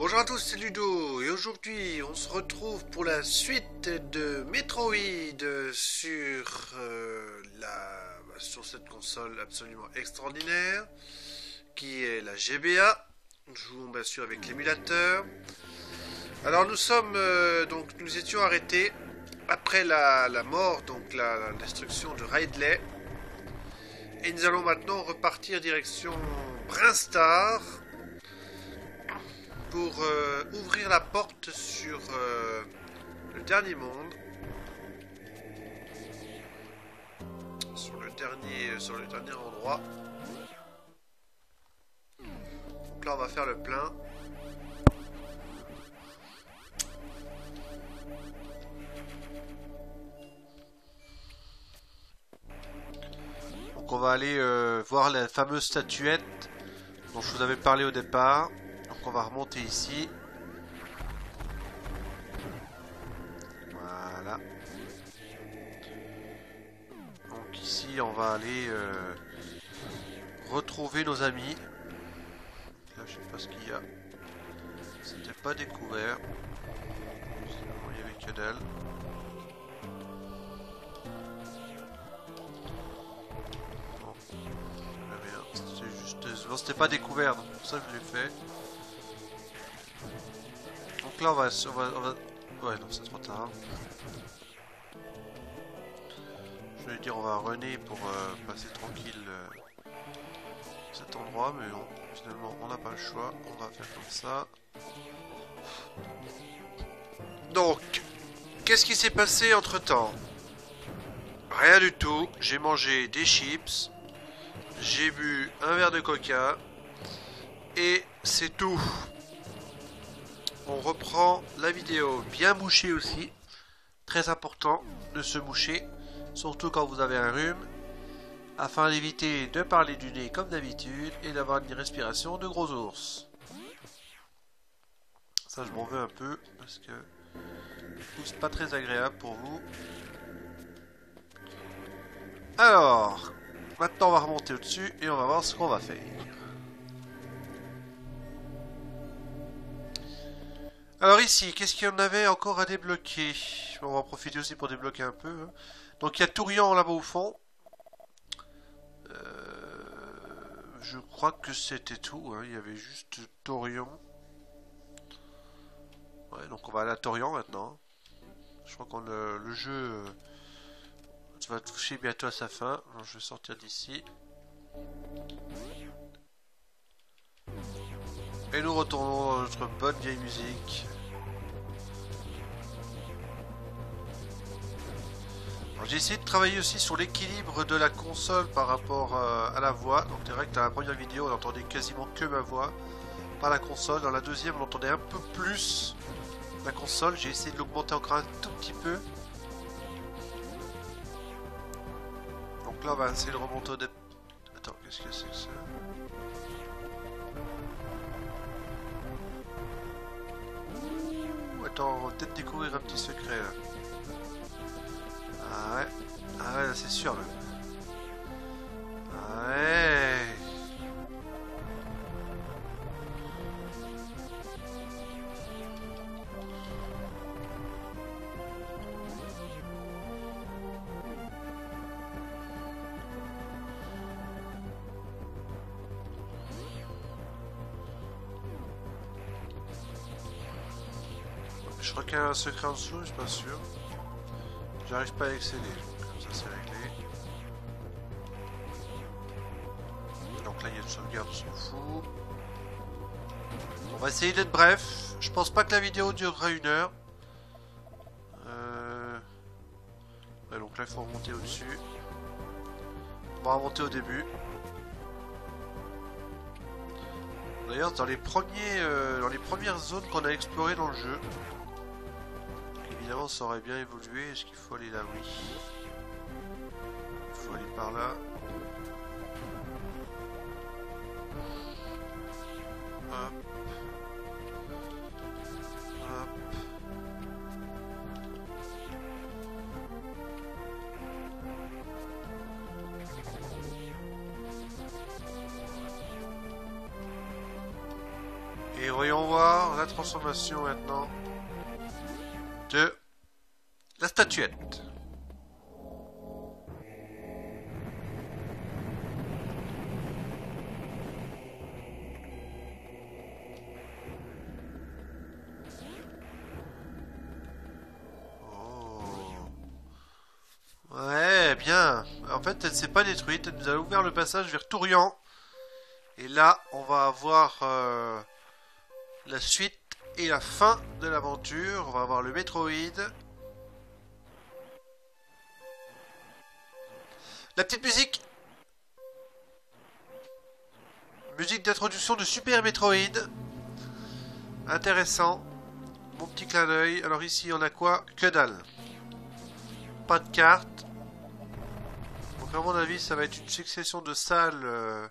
Bonjour à tous, c'est Ludo et aujourd'hui on se retrouve pour la suite de Metroid sur cette console absolument extraordinaire qui est la GBA. Nous jouons bien sûr avec l'émulateur. Alors nous étions arrêtés après la mort, donc la destruction de Ridley, et nous allons maintenant repartir direction Brinstar pour ouvrir la porte sur le dernier monde, sur le dernier endroit. Donc là on va faire le plein. Donc on va aller voir la fameuse statuette dont je vous avais parlé au départ. Donc on va remonter ici. Voilà. Donc ici on va aller retrouver nos amis. Là je sais pas ce qu'il y a. C'était pas découvert. Sinon il y avait que dalle. Non, c'était pas découvert, donc pour ça que je l'ai fait. Donc là on va... Ouais, non, c'est trop tard. Je vais dire on va runner pour passer tranquille cet endroit, mais non, finalement on n'a pas le choix, on va faire comme ça. Donc, qu'est-ce qui s'est passé entre temps? Rien du tout, j'ai mangé des chips. J'ai bu un verre de coca et c'est tout. On reprend la vidéo bien mouchée aussi. Très important de se moucher, surtout quand vous avez un rhume, afin d'éviter de parler du nez comme d'habitude et d'avoir une respiration de gros ours. Ça je m'en veux un peu parce que c'est pas très agréable pour vous. Alors... Maintenant on va remonter au-dessus et on va voir ce qu'on va faire. Alors ici, qu'est-ce qu'il y en avait encore à débloquer? On va en profiter aussi pour débloquer un peu. Donc il y a Tourian là-bas au fond. Je crois que c'était tout. Il y avait juste Torian. Ouais, donc on va aller à Torian maintenant. Je crois qu'on le jeu va toucher bientôt à sa fin. Alors, je vais sortir d'ici. Et nous retournons dans notre bonne vieille musique. J'ai essayé de travailler aussi sur l'équilibre de la console par rapport à la voix. Donc c'est vrai que dans la première vidéo on entendait quasiment que ma voix, pas la console. Dans la deuxième on entendait un peu plus la console. J'ai essayé de l'augmenter encore un tout petit peu. Donc là on va essayer de remonter au départ. Attends, qu'est-ce que c'est que ça? Attends, on va peut-être découvrir un petit secret là. Ah ouais, c'est sûr là. Ah ouais. Je crois qu'il y a un secret en dessous, je suis pas sûr. J'arrive pas à accéder, comme ça c'est réglé. Donc là il y a une sauvegarde, on s'en fout. On va essayer d'être bref. Je pense pas que la vidéo durera 1 heure. Ouais, donc là il faut remonter au-dessus. On va remonter au début. D'ailleurs dans les premières zones qu'on a explorées dans le jeu. Évidemment, ça aurait bien évolué. Est-ce qu'il faut aller là? Oui. Il faut aller par là. Hop. Hop. Et voyons voir la transformation maintenant de la statuette. Ouais, bien. En fait, elle s'est pas détruite. Elle nous a ouvert le passage vers Tourian. Et là, on va avoir la suite et la fin de l'aventure. On va avoir le Metroid. La petite musique. Musique d'introduction de Super Metroid. Intéressant. Mon petit clin d'œil. Alors ici, on a quoi? Que dalle. Pas de carte. Donc à mon avis, ça va être une succession de salles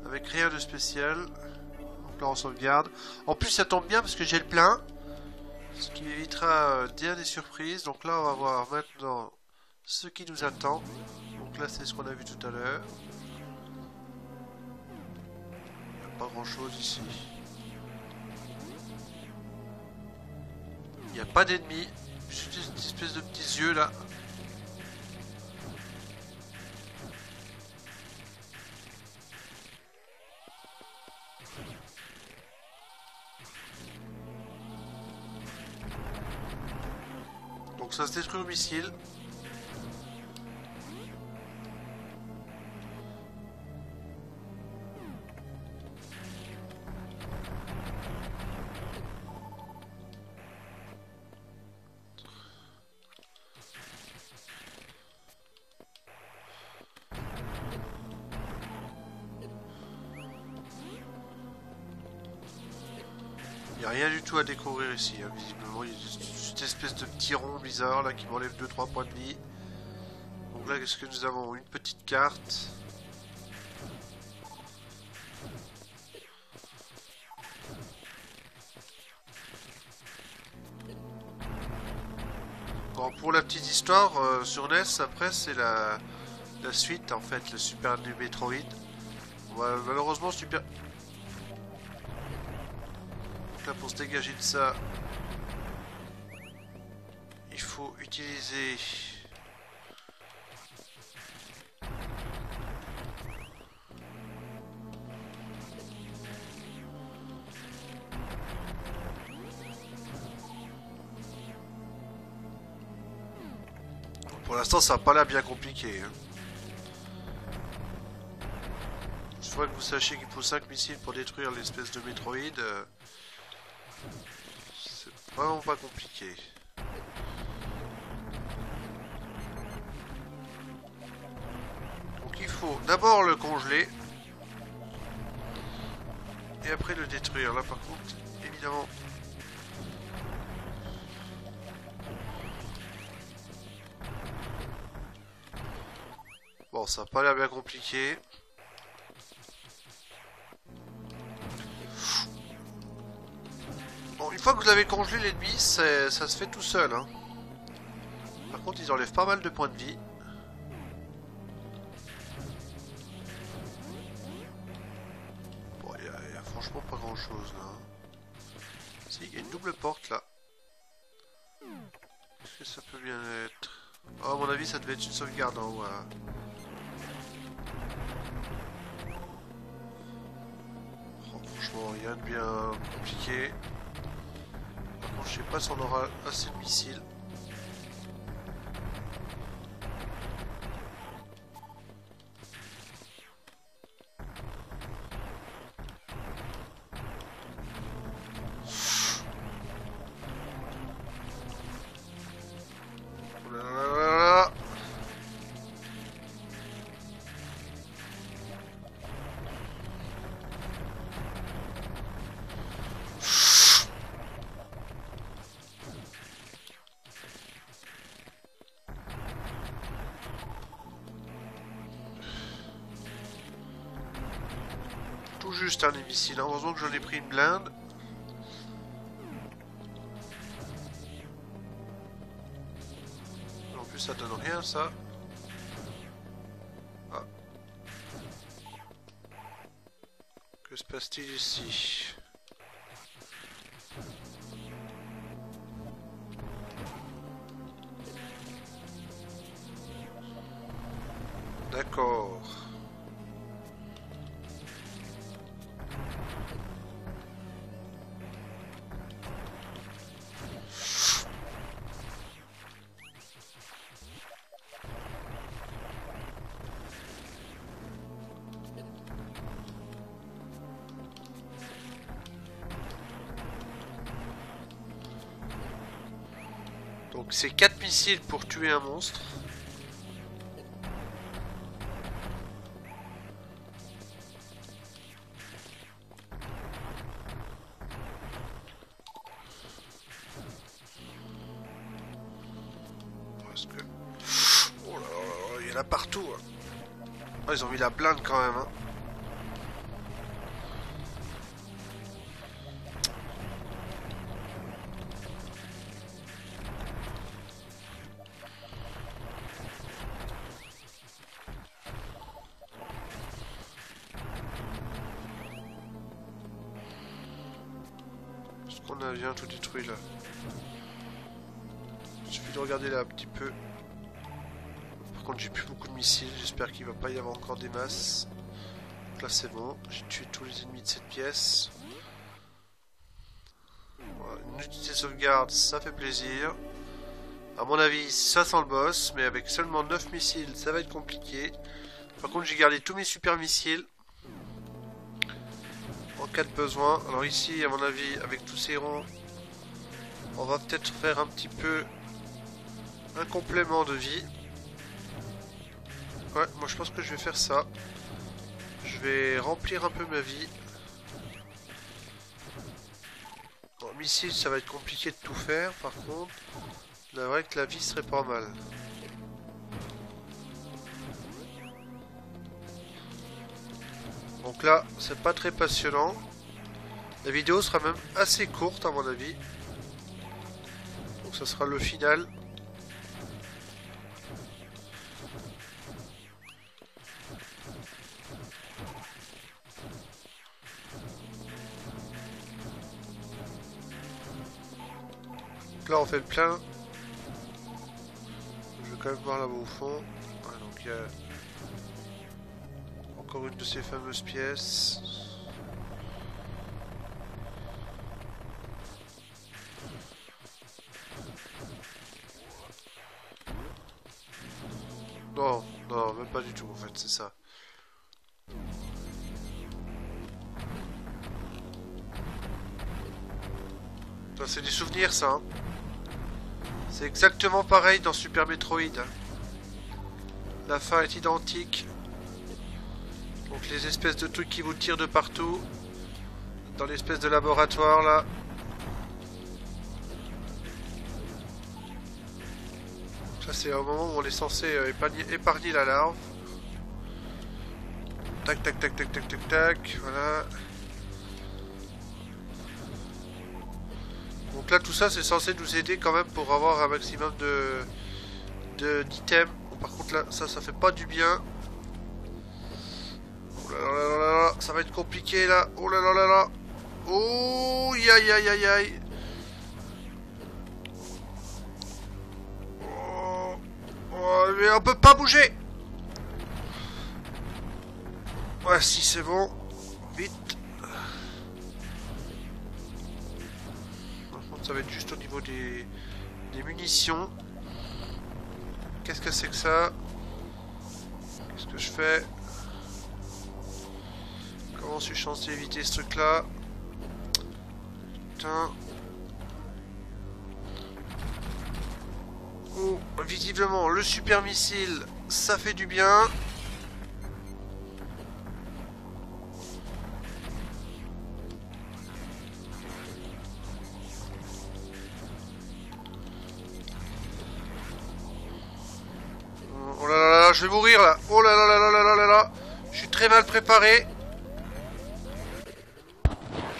avec rien de spécial. Donc là, on sauvegarde. En plus, ça tombe bien parce que j'ai le plein. Ce qui évitera bien des surprises. Donc là, on va voir maintenant ce qui nous attend. Donc là, c'est ce qu'on a vu tout à l'heure. Il n'y a pas grand chose ici. Il n'y a pas d'ennemis. Juste une espèce de petits yeux là. Donc ça se détruit au missile. Il n'y a rien du tout à découvrir ici, hein, visiblement. Il y a cette espèce de petit rond bizarre là qui m'enlève 2-3 points de vie. Donc là, qu'est-ce que nous avons? Une petite carte. Bon, pour la petite histoire, sur NES, après, c'est la suite, en fait, le Super Metroid. Malheureusement, Super... Donc là, pour se dégager de ça, il faut utiliser... Pour l'instant, ça n'a pas l'air bien compliqué. Hein. Il faudrait que vous sachiez qu'il faut 5 missiles pour détruire l'espèce de Metroid. C'est vraiment pas compliqué. Donc il faut d'abord le congeler. Et après le détruire. Là par contre, évidemment... Bon, ça n'a pas l'air bien compliqué. Bon, une fois que vous avez congelé l'ennemi, ça se fait tout seul. Hein. Par contre, ils enlèvent pas mal de points de vie. Bon, il y a franchement pas grand chose là. Si, il y a une double porte là. Est-ce que ça peut bien être? Oh, à mon avis, ça devait être une sauvegarde en haut. Hein. Oh, franchement, rien de bien compliqué. Par contre, je sais pas si on aura assez de missiles. Tout juste un missile. Heureusement que j'en ai pris une blinde. En plus, ça donne rien, ça. Ah. Que se passe-t-il ici? D'accord. Donc c'est 4 missiles pour tuer un monstre. Parce que... Oh là là là, il y en a partout. Hein. Oh, ils ont mis la blinde quand même. Hein. On a bien tout détruit là. Il suffit de regarder là un petit peu. Par contre j'ai plus beaucoup de missiles, j'espère qu'il va pas y avoir encore des masses. Donc là c'est bon, j'ai tué tous les ennemis de cette pièce. Voilà, une unité de sauvegarde, ça fait plaisir. À mon avis ça sent le boss, mais avec seulement 9 missiles ça va être compliqué. Par contre j'ai gardé tous mes super missiles. En cas de besoin. Alors ici, à mon avis, avec tous ces ronds, on va peut-être faire un petit peu un complément de vie. Ouais, moi je pense que je vais faire ça. Je vais remplir un peu ma vie. Bon, missile, ça va être compliqué de tout faire, par contre. C'est vrai que la vie serait pas mal. Donc là, c'est pas très passionnant. La vidéo sera même assez courte à mon avis. Donc ça sera le final. Donc là on fait le plein. Je vais quand même voir là-bas au fond. Ouais, donc il y a encore une de ces fameuses pièces. Non, non, même pas du tout en fait, c'est ça. Ça c'est des souvenirs ça. Hein. C'est exactement pareil dans Super Metroid. La fin est identique. Donc les espèces de trucs qui vous tirent de partout. Dans l'espèce de laboratoire là. Ça c'est un moment où on est censé épargner la larve. Tac tac tac tac tac tac tac. Voilà. Donc là tout ça c'est censé nous aider quand même pour avoir un maximum d'items. Bon, par contre là ça fait pas du bien. Oh là là là là là, ça va être compliqué là. Oh là là là là. Oh aïe aïe aïe aïe aïe. Oh, mais on peut pas bouger. Ouais si c'est bon. Vite. Ça va être juste au niveau des munitions. Qu'est-ce que c'est que ça? Qu'est-ce que je fais? Comment suis-je censé éviter ce truc là? Putain. Oh, visiblement le super missile ça fait du bien. Oh là là là, je vais mourir là. Oh là là là là là là là là. Je suis très mal préparé.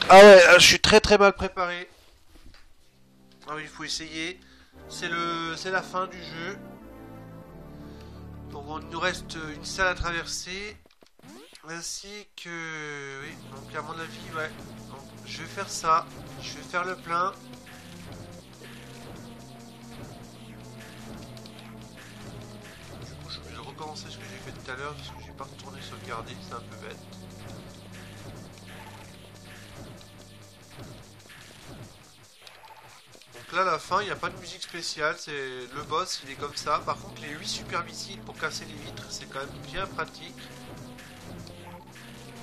Ah ouais, je suis très très mal préparé. Ah oui, il faut essayer. C'est la fin du jeu. Donc il nous reste une salle à traverser. Ainsi que... Oui, donc à mon avis, ouais. Donc, je vais faire ça. Je vais faire le plein. Du coup, je vais recommencer ce que j'ai fait tout à l'heure parce que j'ai pas retourné sauvegarder, c'est un peu bête. Donc là, à la fin, il n'y a pas de musique spéciale, c'est le boss, il est comme ça. Par contre, les 8 super missiles pour casser les vitres, c'est quand même bien pratique.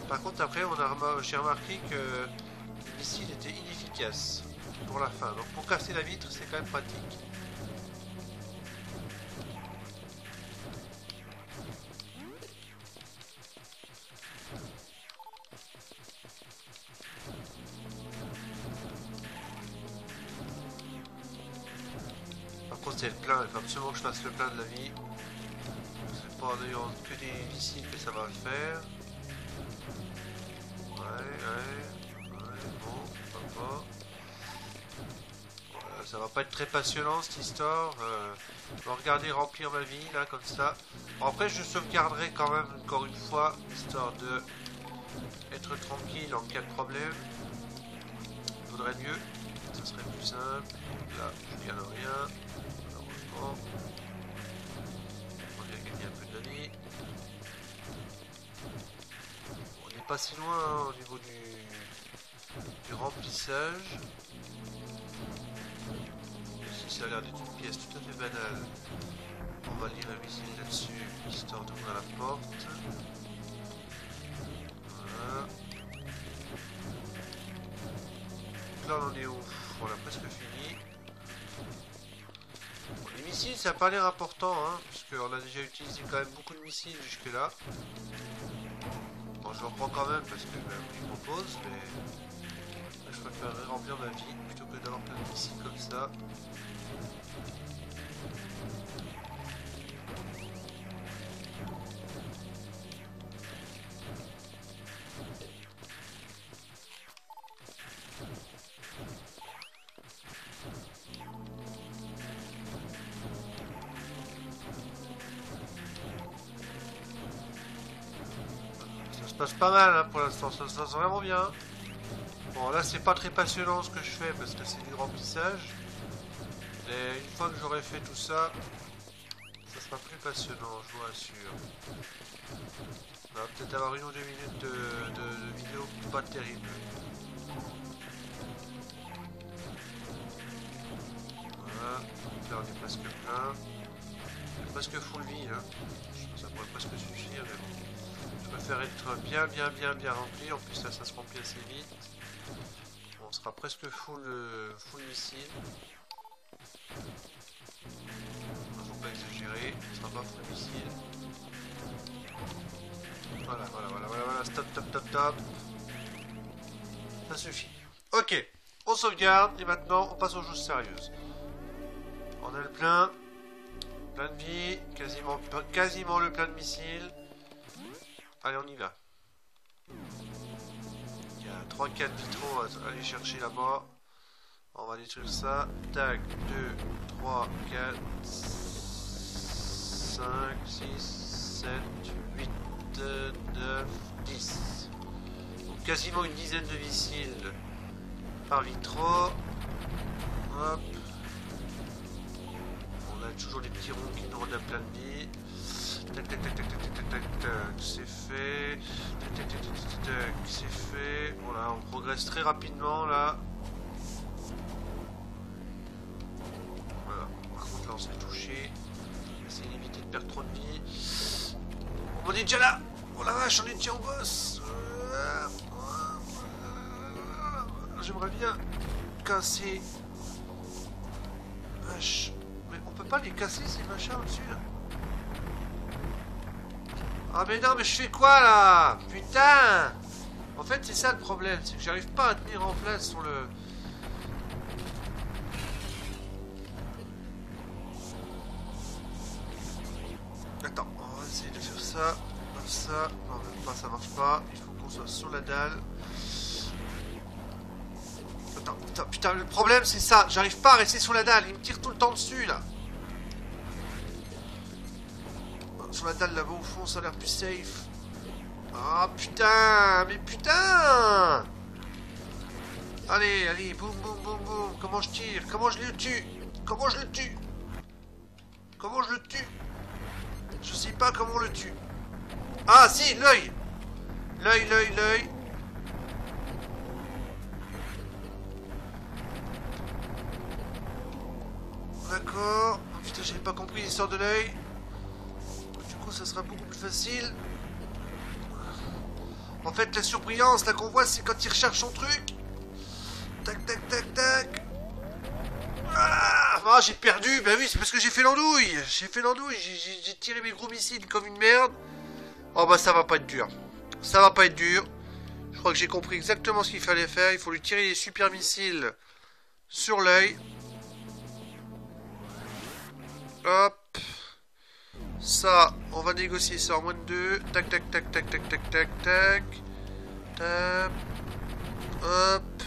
Par contre, après, j'ai remarqué que le missile était inefficace pour la fin. Donc pour casser la vitre, c'est quand même pratique. Par contre, c'est le plein, il faut absolument que je fasse le plein de la vie. C'est pas en ayant que des missiles que ça va le faire. Ouais, bon, pas. Voilà, ça va pas être très passionnant cette histoire. Je vais regarder remplir ma vie, là, comme ça. Bon, après, je sauvegarderai quand même, encore une fois, histoire de être tranquille en cas de problème. Il vaudrait mieux, ce serait plus simple. Là, je gagne rien, malheureusement. On a gagné un peu de vie. On n'est pas si loin hein, au niveau du remplissage. Ici, ça a l'air d'être une pièce tout à fait banale. On va lire un missile là-dessus, histoire d'ouvrir la porte. Voilà. Là, on en est où? On a presque fini. Bon, les missiles, ça n'a pas l'air important, hein, puisqu'on a déjà utilisé quand même beaucoup de missiles jusque-là. Bon, je le reprends quand même parce que je propose, mais je préférerais remplir ma vie plutôt que d'avoir plein de missiles comme ça. Ça se passe pas mal hein, pour l'instant, ça se passe vraiment bien. Bon là c'est pas très passionnant ce que je fais parce que c'est du remplissage. Et une fois que j'aurai fait tout ça, ça sera plus passionnant, je vous rassure. On va peut-être avoir 1 ou 2 minutes de vidéo pas terrible. Voilà, donc là on est presque plein. On est presque full vie, hein. Ça pourrait presque suffire, mais bon. Je préfère être bien rempli, en plus là ça se remplit assez vite. Bon, on sera presque full missile. Il ne faut pas exagérer, on sera pas full missile. Voilà, stop. Ça suffit. Ok, on sauvegarde et maintenant on passe aux choses sérieuses. On a le plein de vie, quasiment le plein de missiles. Allez, on y va. Il y a 3-4 vitraux à aller chercher là-bas. On va détruire ça. Tac, 2, 3, 4, 5, 6, 7, 8, 9, 10. Donc quasiment une dizaine de missiles par vitraux. Hop. On a toujours des petits ronds qui nous redonnent plein de vie. Tac, c'est fait. Tac, c'est fait. Voilà, on progresse très rapidement là. Voilà, par contre là on s'est touché. Essayer d'éviter de perdre trop de vie. On est déjà là. Oh la vache, on est déjà au boss. J'aimerais bien casser. Vache. Mais on peut pas les casser ces machins au-dessus là. Ah mais non mais je fais quoi là? Putain! En fait c'est ça le problème, c'est que j'arrive pas à tenir en place sur le... Attends, on va essayer de faire ça, comme ça, non même pas, ça marche pas, il faut qu'on soit sur la dalle. Attends, putain, le problème c'est ça, j'arrive pas à rester sur la dalle, il me tire tout le temps dessus là. Sur la dalle là-bas au fond, ça a l'air plus safe. Ah putain, mais putain! Allez, boum. Comment je tire? Comment je le tue? Comment je le tue? Je sais pas comment on le tue. Ah si, l'œil. L'œil. D'accord. Oh, putain, j'avais pas compris l'histoire de l'œil. Du coup, ça sera beaucoup plus facile. En fait, la surbrillance, là qu'on voit, c'est quand il recherche son truc. Tac, tac, tac, tac. Ah, j'ai perdu. Ben oui, c'est parce que j'ai fait l'andouille. J'ai tiré mes gros missiles comme une merde. Oh bah ça va pas être dur. Ça va pas être dur. Je crois que j'ai compris exactement ce qu'il fallait faire. Il faut lui tirer les super missiles sur l'œil. Hop. Ça, on va négocier ça en moins de 2. Tac, tac, tac, tac, tac, tac, tac, tac. Tac. Hop.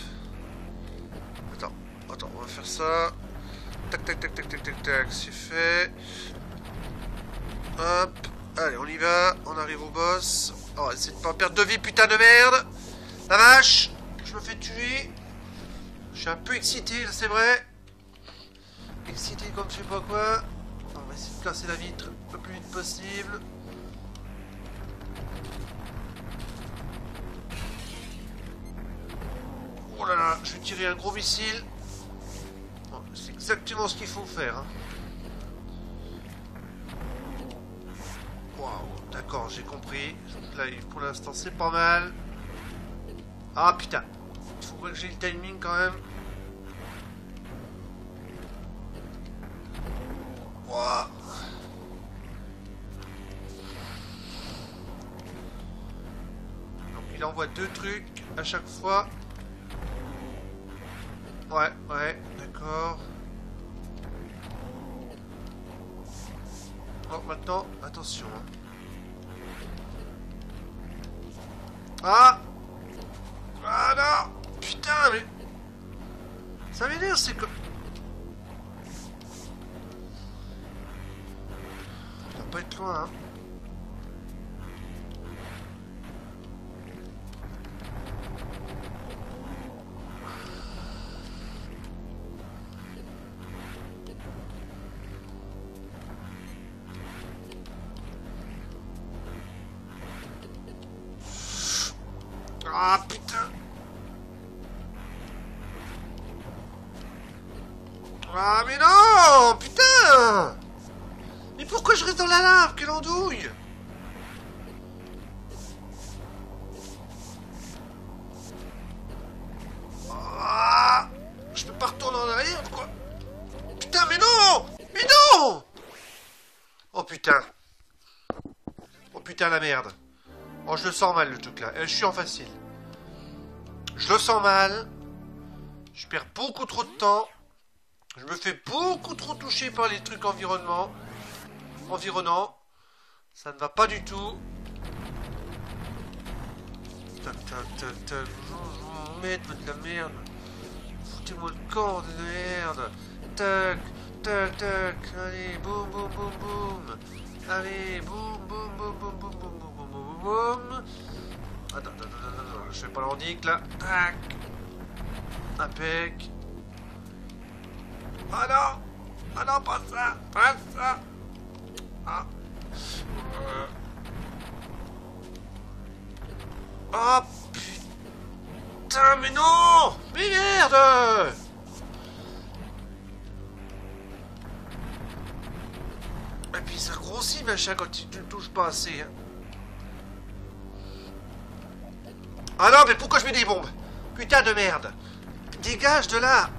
Attends, on va faire ça. Tac, tac, tac, tac, tac, tac, tac. C'est fait. Hop. Allez, on y va. On arrive au boss. On va essayer de pas perdre de vie, putain de merde. La vache. Je me fais tuer. Je suis un peu excité, là, c'est vrai. Excité comme je sais pas quoi. On va essayer de casser la vitre le plus vite possible. Oh là là, je vais tirer un gros missile. Bon, c'est exactement ce qu'il faut faire. Hein. Waouh, d'accord, j'ai compris. Là, pour l'instant, c'est pas mal. Ah putain, il faut que j'ai le timing quand même. Waouh. Donc il envoie 2 trucs à chaque fois. Ouais, d'accord. Bon, maintenant, attention. Ah non. Putain, mais... Ça m'énerve, c'est que... Ça va pas être loin, hein. Ah putain. Ah mais non. Putain. Mais pourquoi je reste dans la lave? Quelle andouille. Ah. Je peux pas retourner en arrière quoi. Putain mais non. Mais non. Oh putain. Oh putain la merde. Oh je le sens mal le truc là. Je suis en facile. Je le sens mal. Je perds beaucoup trop de temps. Je me fais beaucoup trop toucher par les trucs environnants. Ça ne va pas du tout. Tac, tac, tac, tac. Je vous mettre de la merde. Foutez-moi le corps de merde. Tac, tac, tac. Allez, boum, boum, boum, boum. Allez, boum, boum, boum, boum, boum, boum, boum, boum, boum, boum. Attends, je fais pas l'andique là. Tac. Impec. Ah non, pas ça. Ah. Oh putain, mais non. Mais merde. Et puis ça grossit machin quand tu ne touches pas assez. Hein. Ah non, mais pourquoi je mets des bombes? Putain de merde. Dégage de là.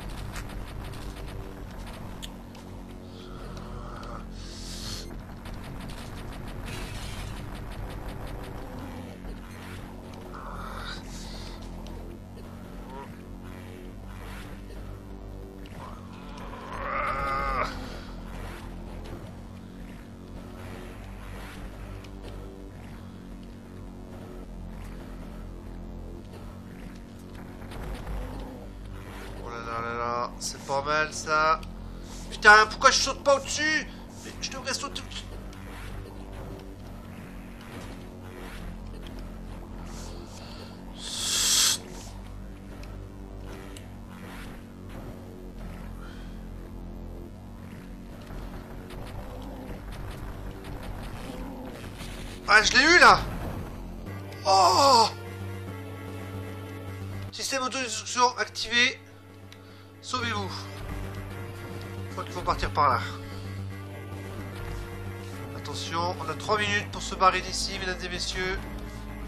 C'est pas mal ça. Putain, pourquoi je saute pas au-dessus? Je devrais sauter au-dessus. Ah, je l'ai eu là. Oh! Système auto-destruction activé. Sauvez-vous. Je crois qu'il faut partir par là. Attention, on a 3 minutes pour se barrer d'ici, mesdames et messieurs.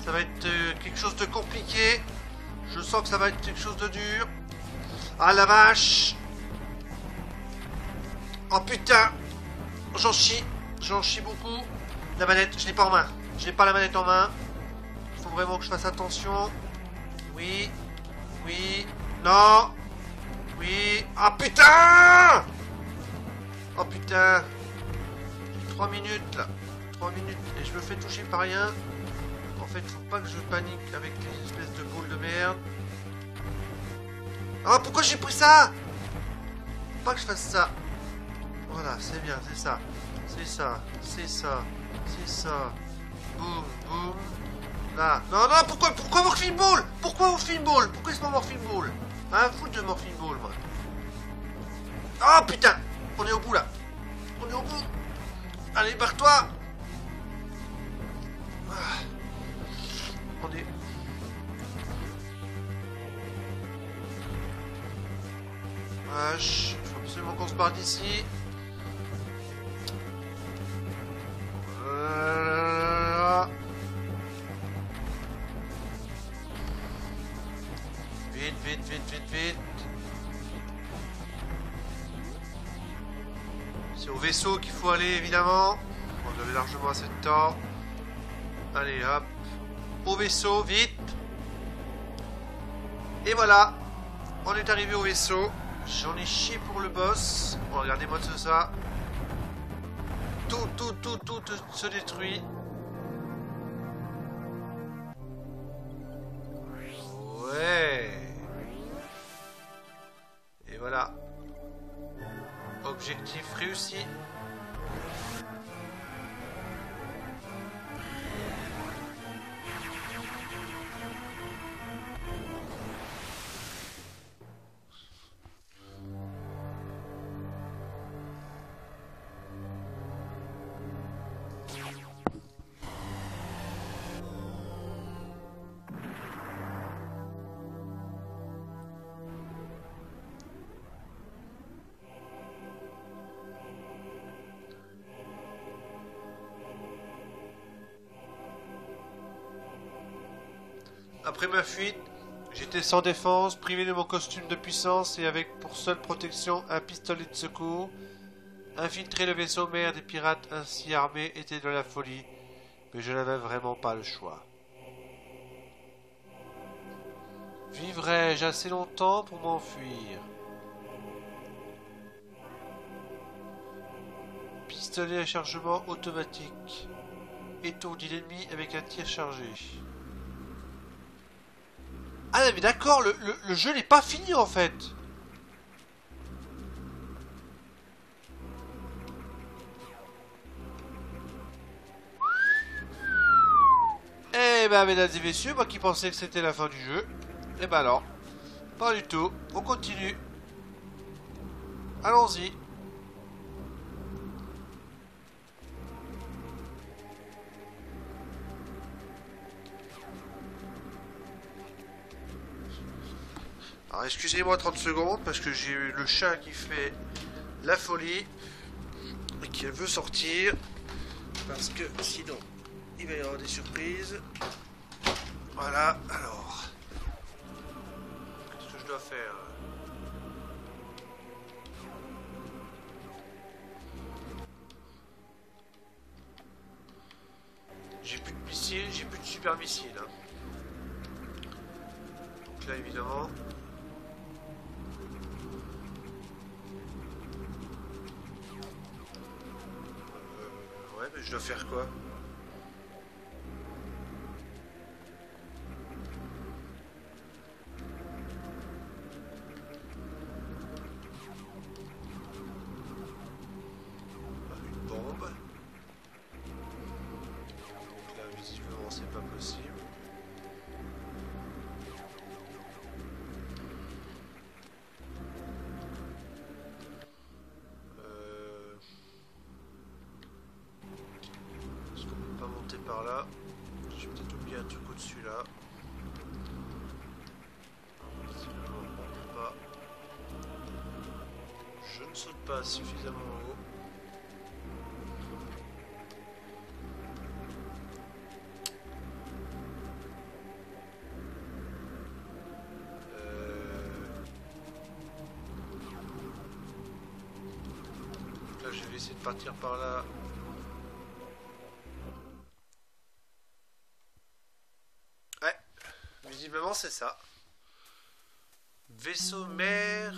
Ça va être quelque chose de compliqué. Je sens que ça va être quelque chose de dur. Ah la vache! Oh putain! J'en chie beaucoup. La manette, je l'ai pas en main. Je n'ai pas la manette en main. Il faut vraiment que je fasse attention. Oui. Oui. Non. Oui. Ah putain! Oh putain! 3 minutes là. 3 minutes et je me fais toucher par rien. En fait, faut pas que je panique avec les espèces de boules de merde. Ah, pourquoi j'ai pris ça? Faut pas que je fasse ça. Voilà, c'est bien, c'est ça. C'est ça, c'est ça, c'est ça. Boum, boum. Là. Non, non, pourquoi Morphine Ball? Pourquoi Morphine Ball? Pourquoi c'est pas Morphine Ball? Ah, foutre de Morphine Ball, moi. Oh putain! On est au bout là. On est au bout. Allez, barre-toi. Ah. On est... Vache. Il faut absolument qu'on se barre d'ici. Vite, vite, vite, vite, vite. C'est au vaisseau qu'il faut aller, évidemment. On avait largement assez de temps. Allez, hop. Au vaisseau, vite. Et voilà. On est arrivé au vaisseau. J'en ai chié pour le boss. Bon, regardez-moi tout ça. Tout se détruit. Ouais. Et voilà. Objectif réussi. Après ma fuite, j'étais sans défense, privé de mon costume de puissance et avec pour seule protection un pistolet de secours. Infiltrer le vaisseau mère des pirates ainsi armés était de la folie, mais je n'avais vraiment pas le choix. Vivrai-je assez longtemps pour m'enfuir? Pistolet à chargement automatique. Étourdit l'ennemi avec un tir chargé. Ah mais d'accord, le jeu n'est pas fini en fait. Eh ben mesdames et messieurs, moi qui pensais que c'était la fin du jeu, eh ben alors, pas du tout, on continue. Allons-y. Alors excusez-moi 30 secondes parce que j'ai eu le chat qui fait la folie et qui veut sortir parce que sinon il va y avoir des surprises. Voilà, alors qu'est-ce que je dois faire? J'ai plus de missiles, j'ai plus de super missiles hein. Donc là évidemment ouais mais je dois faire quoi? Une bombe. Donc là visiblement c'est pas possible. saute pas suffisamment haut. Là, je vais essayer de partir par là. Ouais, visiblement c'est ça. Vaisseau mère.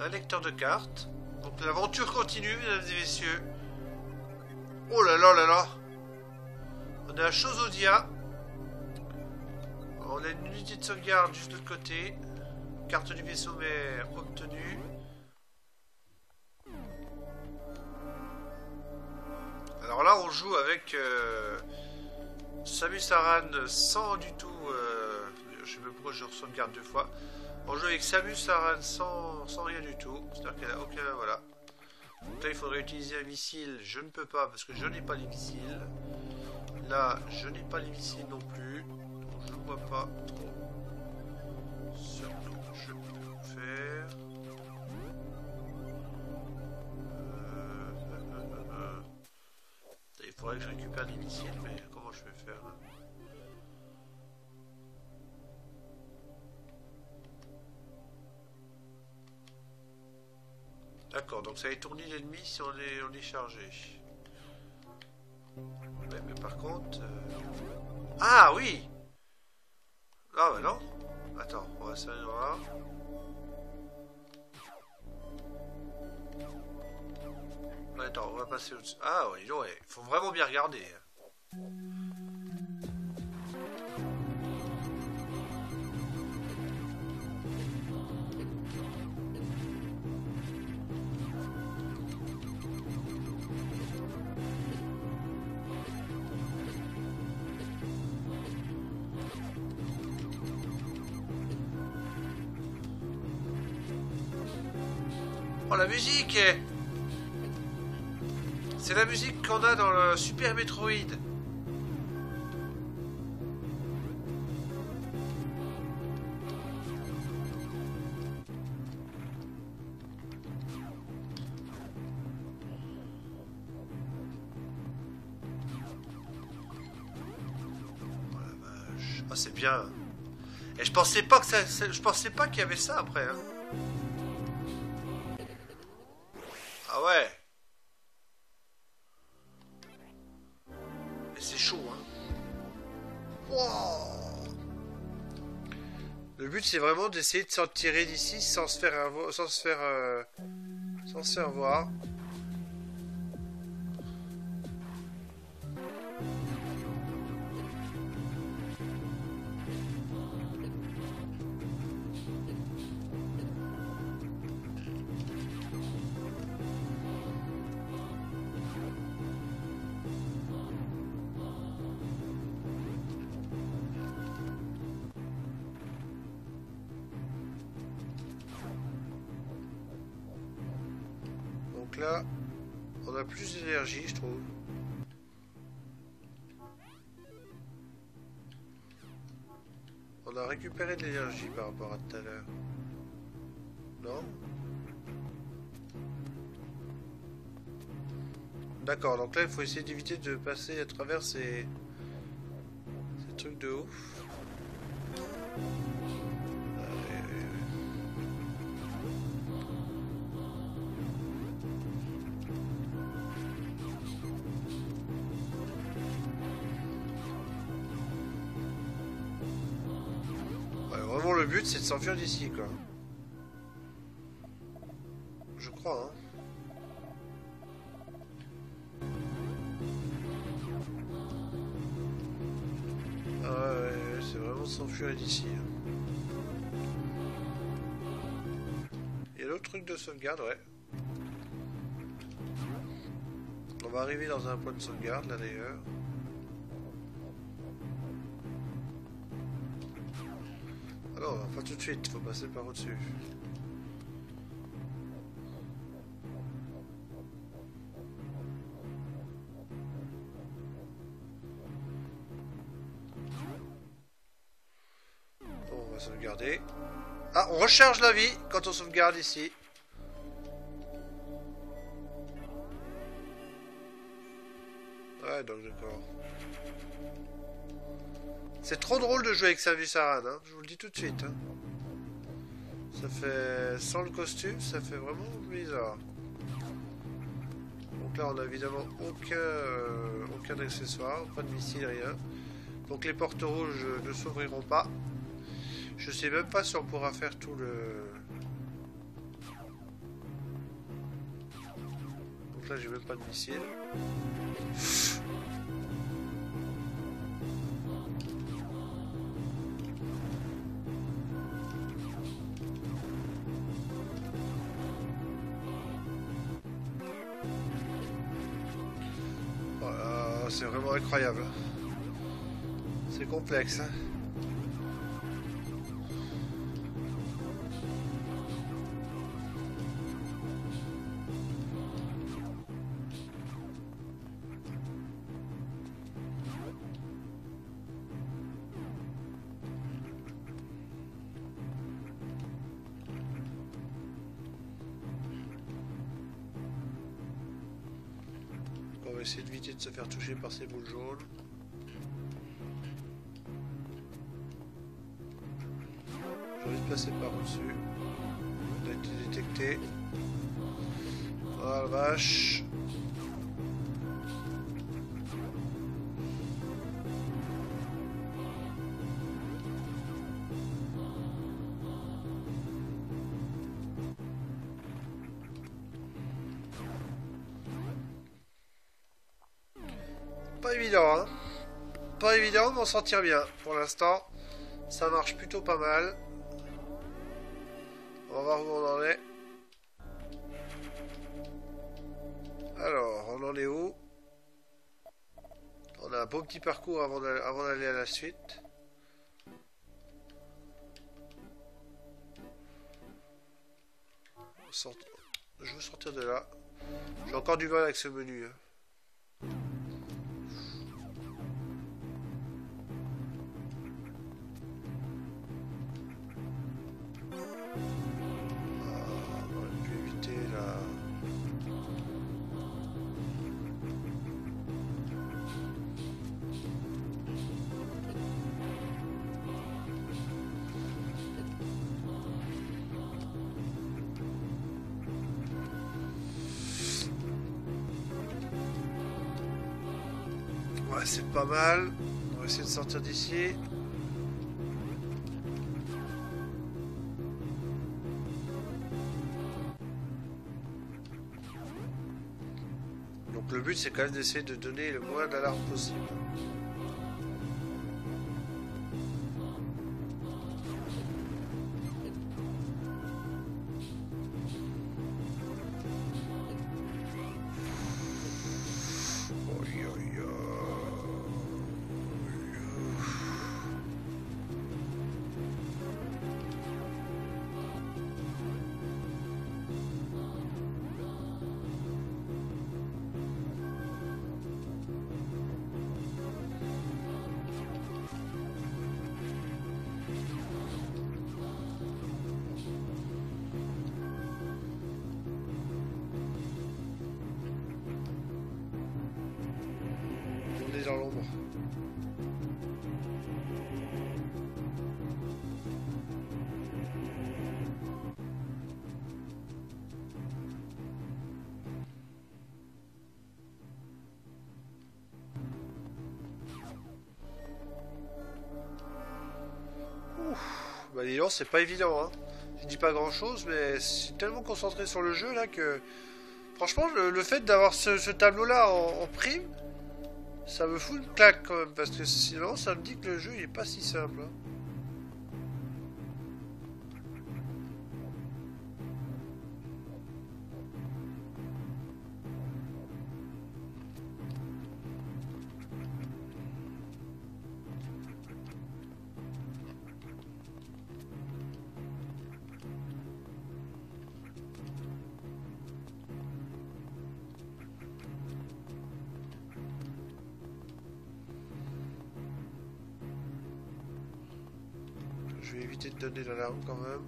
Un lecteur de cartes. Donc l'aventure continue, mesdames et messieurs. Oh là là là là. On est à Chosodia. On a une unité de sauvegarde juste de l'autre côté. Carte du vaisseau mère obtenue. Alors là, on joue avec Samus Aran sans du tout... je sais même pourquoi je sauvegarde deux fois. On joue avec Samus Aran sans rien du tout. C'est-à-dire qu'elle a aucun... Voilà. Donc là, il faudrait utiliser un missile. Je ne peux pas parce que je n'ai pas les missiles. Là, je n'ai pas les missiles non plus. Donc je ne vois pas trop ce que je peux faire. Il faudrait que je récupère des missiles, mais comment je vais faire hein? D'accord, donc ça étourdit l'ennemi si on est chargé. Ouais, mais par contre... Ah oui. Ah bah non. Attends, on va s'aller voir. Attends, on va passer au-dessus. Ah oui, ouais, il faut vraiment bien regarder. Oh la musique! C'est la musique qu'on a dans le Super Metroid. Oh la vache. Oh c'est bien. Et je pensais pas que je pensais pas qu'il y avait ça après. Hein. Ah ouais. Mais c'est chaud hein. Wow. Le but c'est vraiment d'essayer de s'en tirer d'ici sans se faire voir. Donc là, on a plus d'énergie, je trouve. On a récupéré de l'énergie par rapport à tout à l'heure. Non? D'accord, donc là, il faut essayer d'éviter de passer à travers ces trucs de ouf. Vraiment le but c'est de s'enfuir d'ici quoi. Je crois hein. Ah ouais, c'est vraiment de s'enfuir d'ici. Il y a l'autre truc de sauvegarde, ouais. On va arriver dans un point de sauvegarde là d'ailleurs. Alors, enfin tout de suite, il faut passer par au-dessus. sauvegarder. Ah, on recharge la vie quand on sauvegarde ici. Ouais, donc d'accord. C'est trop drôle de jouer avec Samus Aran, hein. Je vous le dis tout de suite. Hein. Ça fait... Sans le costume, ça fait vraiment bizarre. Donc là, on a évidemment aucun accessoire, pas de missile, rien. Donc les portes rouges ne s'ouvriront pas. Je sais même pas si on pourra faire tout le... Donc là, j'ai même pas de missile. Voilà, c'est vraiment incroyable. C'est complexe, hein. On va essayer d'éviter de se faire toucher par ces boules jaunes. J'ai envie de passer par-dessus. On a été détecté. Oh la vache. Pas évident, hein. Pas évident, mais on s'en tire bien. Pour l'instant, ça marche plutôt pas mal. On va voir où on en est. Alors, on en est où? On a un beau petit parcours avant d'aller à la suite. Je veux sortir de là. J'ai encore du mal avec ce menu. Hein. Ouais, c'est pas mal. On va essayer de sortir d'ici. Donc le but c'est quand même d'essayer de donner le moins d'alarme possible. Dans l'ombre. Bah dis donc, c'est pas évident, hein. Je dis pas grand chose, mais je suis tellement concentré sur le jeu là que franchement le fait d'avoir ce tableau là en prime, ça me fout une claque quand même, parce que sinon ça me dit que le jeu il est pas si simple. Hein. vais éviter de donner l'alarme quand même.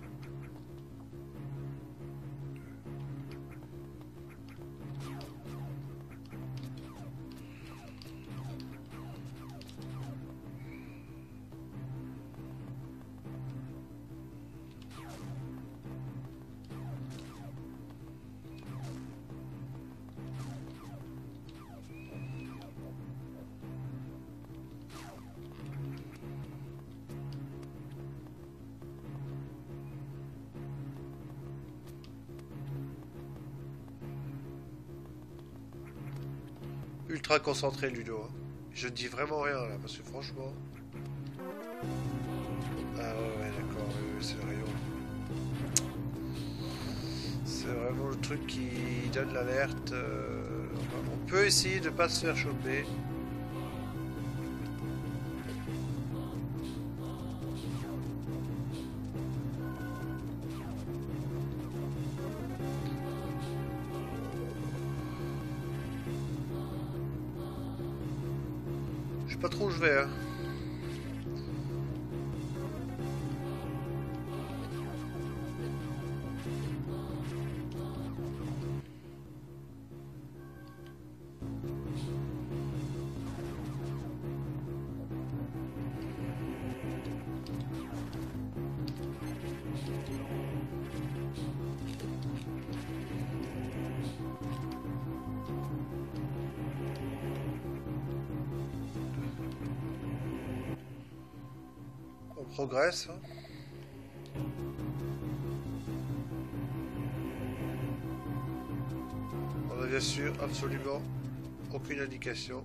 Ultra concentré, Ludo. Hein. Je ne dis vraiment rien là, parce que franchement. Ah ouais, d'accord, c'est le rayon. C'est vraiment le truc qui donne l'alerte. On peut essayer de ne pas se faire choper. Je sais pas trop où je vais. Hein. On progresse. Hein. On a bien sûr absolument aucune indication.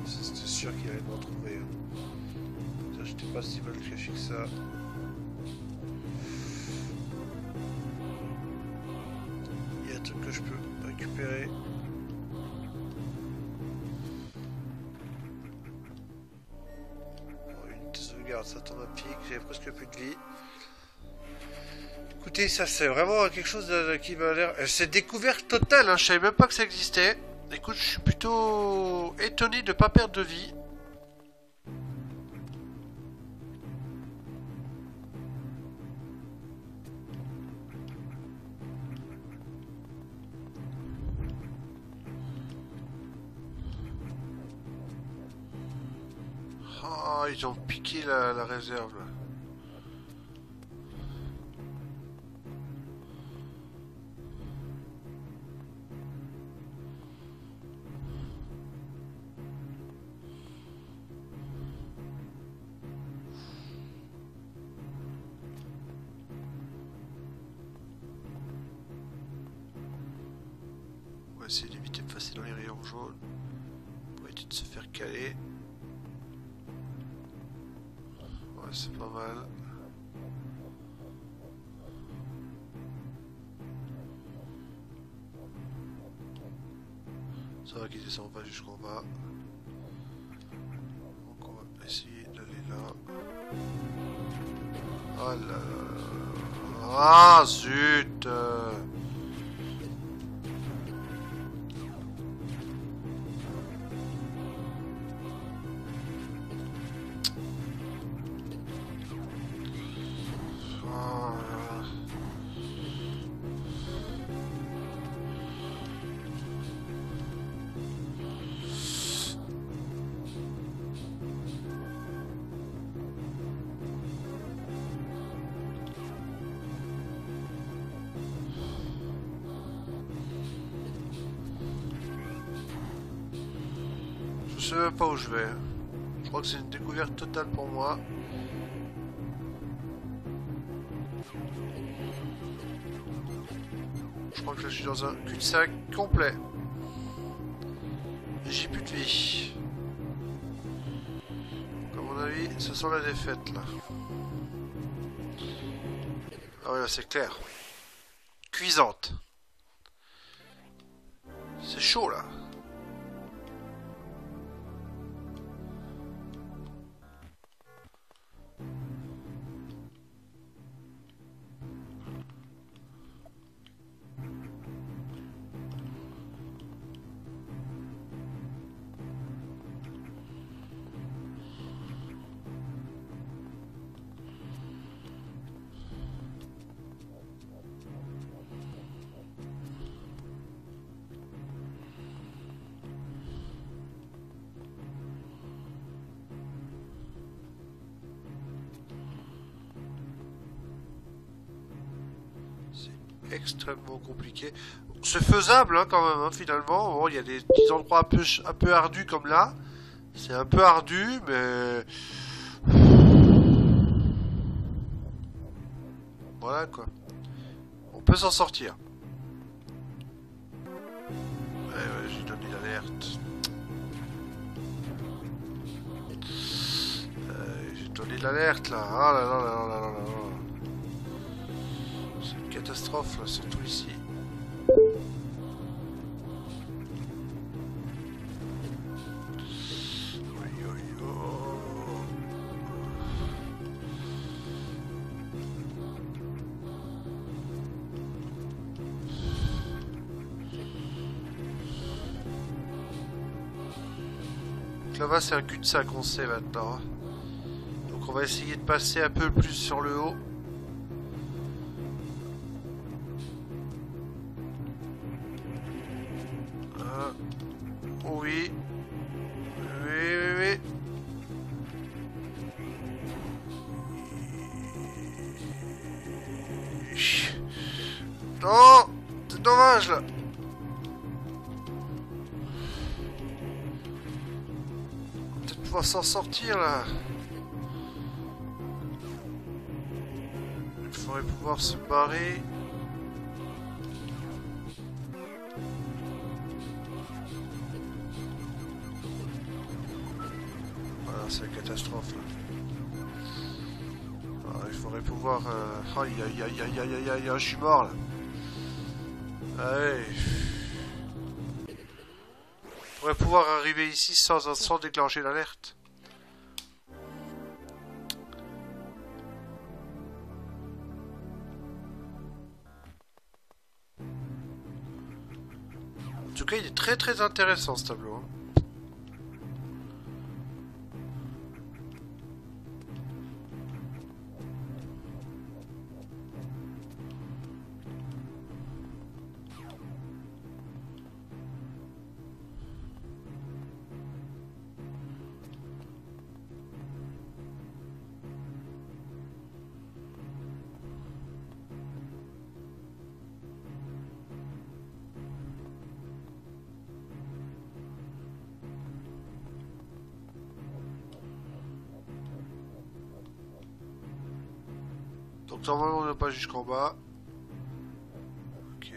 C'était sûr qu'il allait me retrouver. Hein. J'étais pas si mal caché que ça. Il y a un truc que je peux récupérer. Sauvegarde, ça tombe à pic, j'avais presque plus de vie. Écoutez, ça c'est vraiment quelque chose qui m'a l'air... C'est découverte totale, hein, je savais même pas que ça existait. Écoute, je suis plutôt étonné de pas perdre de vie. Oh, ils ont piqué la réserve là. On va essayer d'éviter de passer dans les rayons jaunes pour éviter de se faire caler. Ouais, c'est pas mal. Ça va qu'ils descendent pas jusqu'en bas. Donc on va essayer d'aller là. Oh là là là. Ah zut. Je sais même pas où je vais. Je crois que c'est une découverte totale pour moi. Je crois que je suis dans un cul-de-sac complet. Et j'ai plus de vie. À mon avis, ce sent la défaite là. Ah ouais, là c'est clair. Cuisante. C'est chaud là. extrêmement compliqué. C'est faisable hein, quand même, hein, finalement. Bon, il y a des petits endroits un peu ardus comme là. C'est un peu ardu, mais... Voilà quoi. On peut s'en sortir. Ouais, j'ai donné l'alerte. J'ai donné l'alerte là. Ah là là là là là là là. C'est une catastrophe là, surtout ici. Là-bas, c'est un cul-de-sac, on sait maintenant. Donc, on va essayer de passer un peu plus sur le haut. Ah. Oui. Oui, oui, oui. Non! C'est dommage, là! Pouvoir s'en sortir là. Il faudrait pouvoir se barrer. Voilà, c'est la catastrophe là. Alors, il faudrait pouvoir... Aïe aïe aïe aïe aïe aïe aïe, je suis mort là. Allez. Il faudrait pouvoir arriver ici sans déclencher l'alerte. En tout cas, il est très très intéressant ce tableau. Hein. Donc normalement on n'a pas jusqu'en bas. Ok.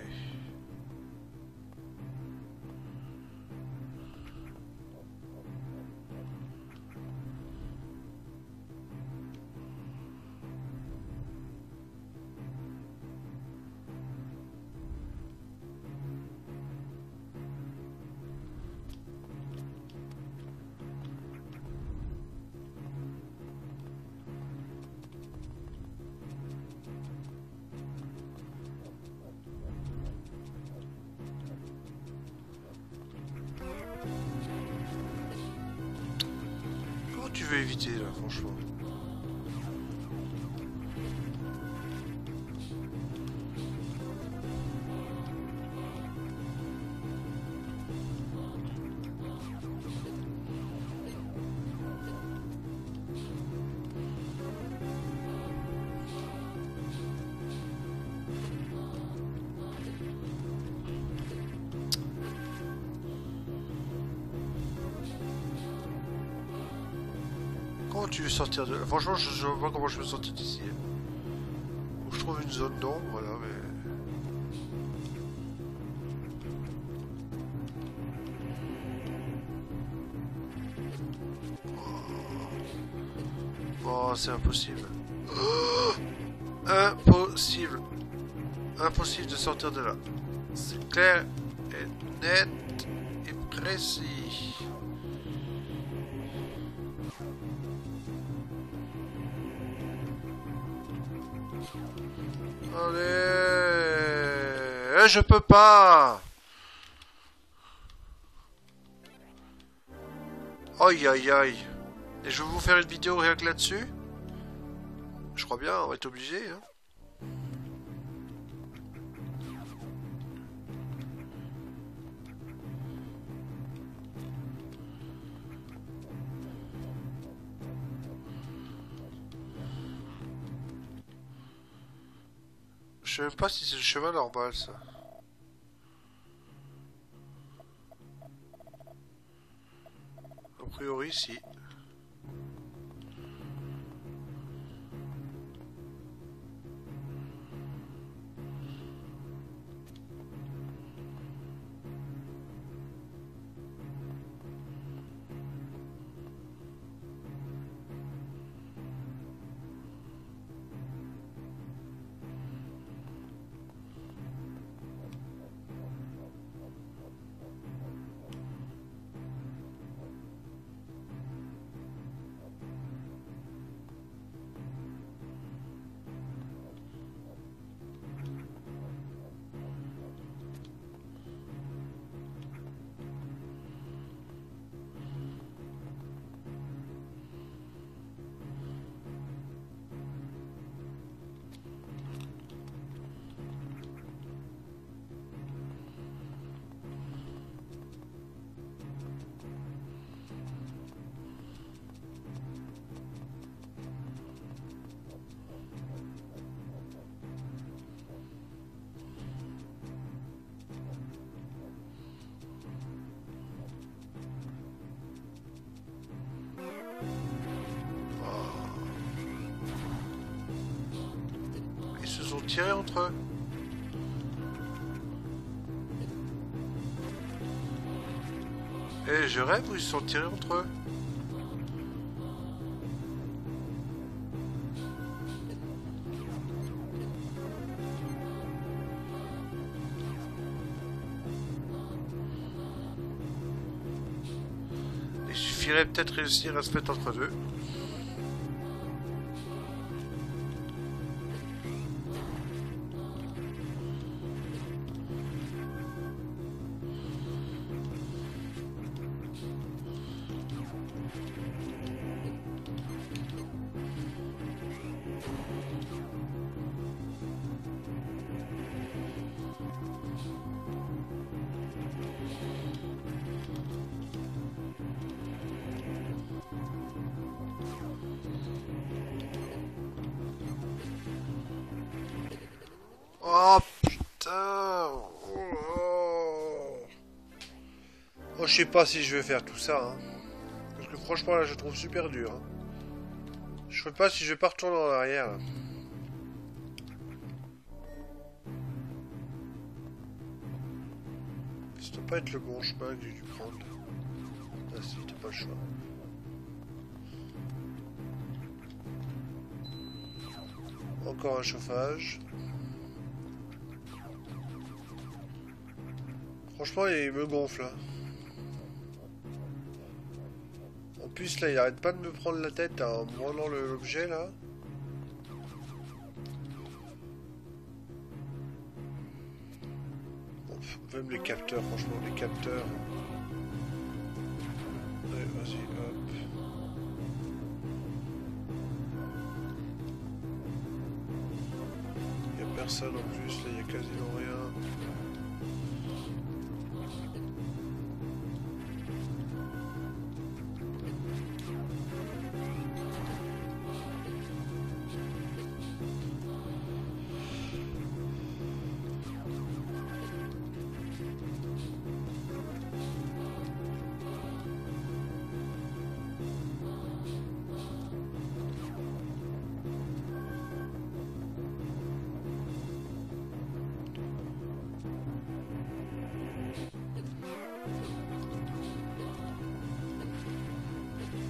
Tu veux éviter là, franchement. Comment tu veux sortir de là? Franchement, je vois pas comment je peux sortir d'ici. Faut que je trouve une zone d'ombre, voilà, mais... Oh, c'est impossible. Oh, impossible. Impossible de sortir de là. C'est clair et net et précis. Allez, je peux pas. Aïe aïe aïe. Et je vais vous faire une vidéo rien que là-dessus. Je crois bien, on va être obligé. Hein. sais même pas si c'est le chemin normal, ça. A priori, si. Ils se sont tirés entre eux. Eh, je rêve ou ils se sont tirés entre eux? Il suffirait peut-être réussir à se mettre entre deux. Oh putain! Oh, je sais pas si je vais faire tout ça, hein. Parce que franchement là je trouve super dur, hein. Je sais pas si je vais pas retourner en arrière, là. Ça doit pas être le bon chemin que j'ai dû prendre. Ah si, t'as pas le choix. Encore un chauffage. Franchement, il me gonfle, là. En plus, là, il arrête pas de me prendre la tête en me rendant l'objet, là. Bon, même les capteurs, franchement, les capteurs. Allez, vas-y, hop. Il n'y a personne en plus, là, il n'y a quasiment rien.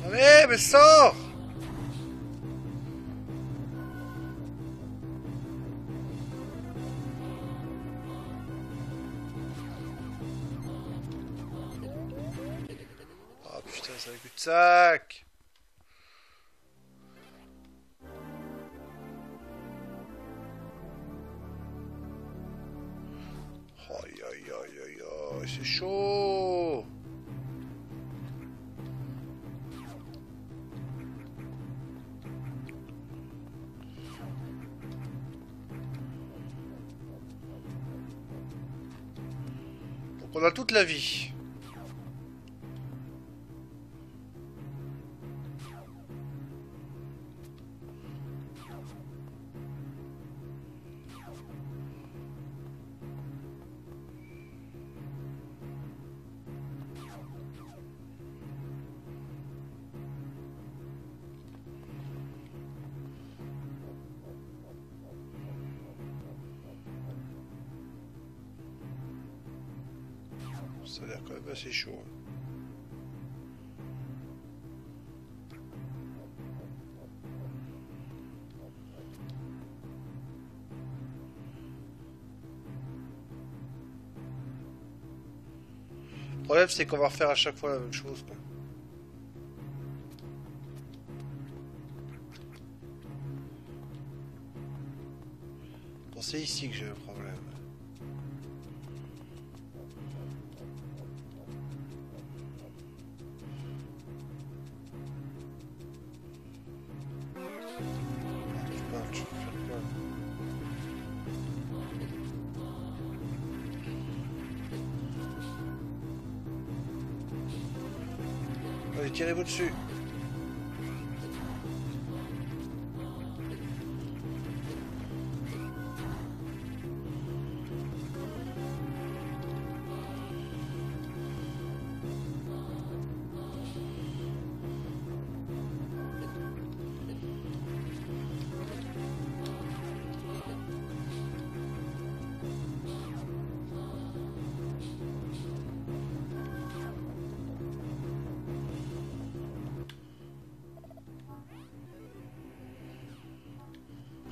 Allez, mais sors! Oh putain, c'est un cul-de-sac! Aïe aïe aïe aïe aïe, c'est chaud! Donc on a toute la vie. Ça a l'air quand même assez chaud. Hein. Le problème, c'est qu'on va refaire à chaque fois la même chose, quoi. Bon, c'est ici que j'ai un problème. Je peux faire quoi? Allez, tirez-vous dessus.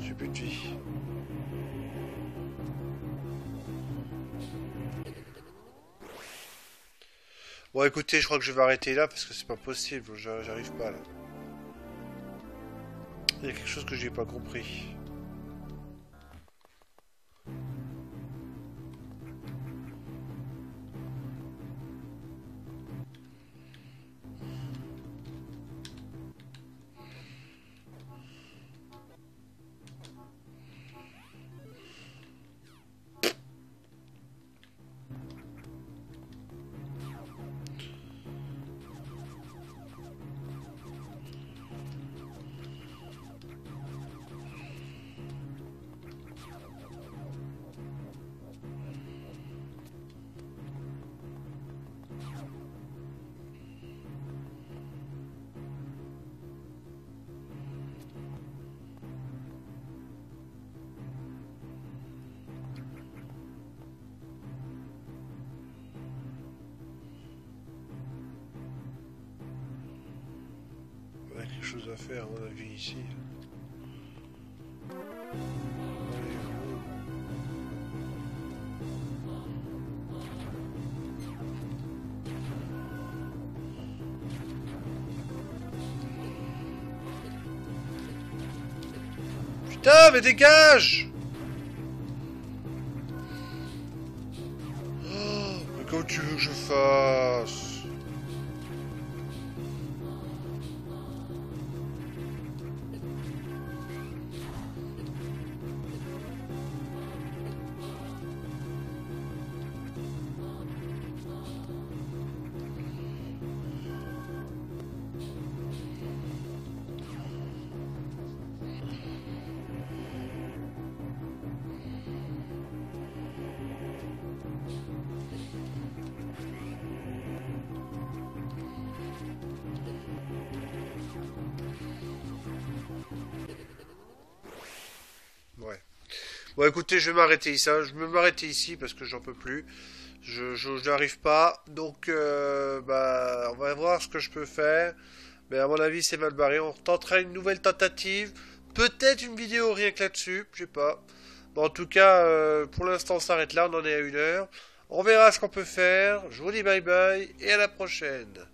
J'ai plus de vie. Bon, écoutez, je crois que je vais arrêter là parce que c'est pas possible. J'arrive pas là. Il y a quelque chose que j'ai pas compris. Il y a quelque chose à faire, à mon avis, ici. Allez, vous. Putain, mais dégage! Oh, mais comment tu veux que je fasse? Ouais. Bon, écoutez, je vais m'arrêter ici. Hein. Je vais m'arrêter ici parce que j'en peux plus. Je n'arrive pas. Donc, bah, on va voir ce que je peux faire. Mais à mon avis, c'est mal barré. On tentera une nouvelle tentative. Peut-être une vidéo rien que là-dessus. Je sais pas. Bon, en tout cas, pour l'instant, on s'arrête là. On en est à 1 heure. On verra ce qu'on peut faire. Je vous dis bye bye et à la prochaine.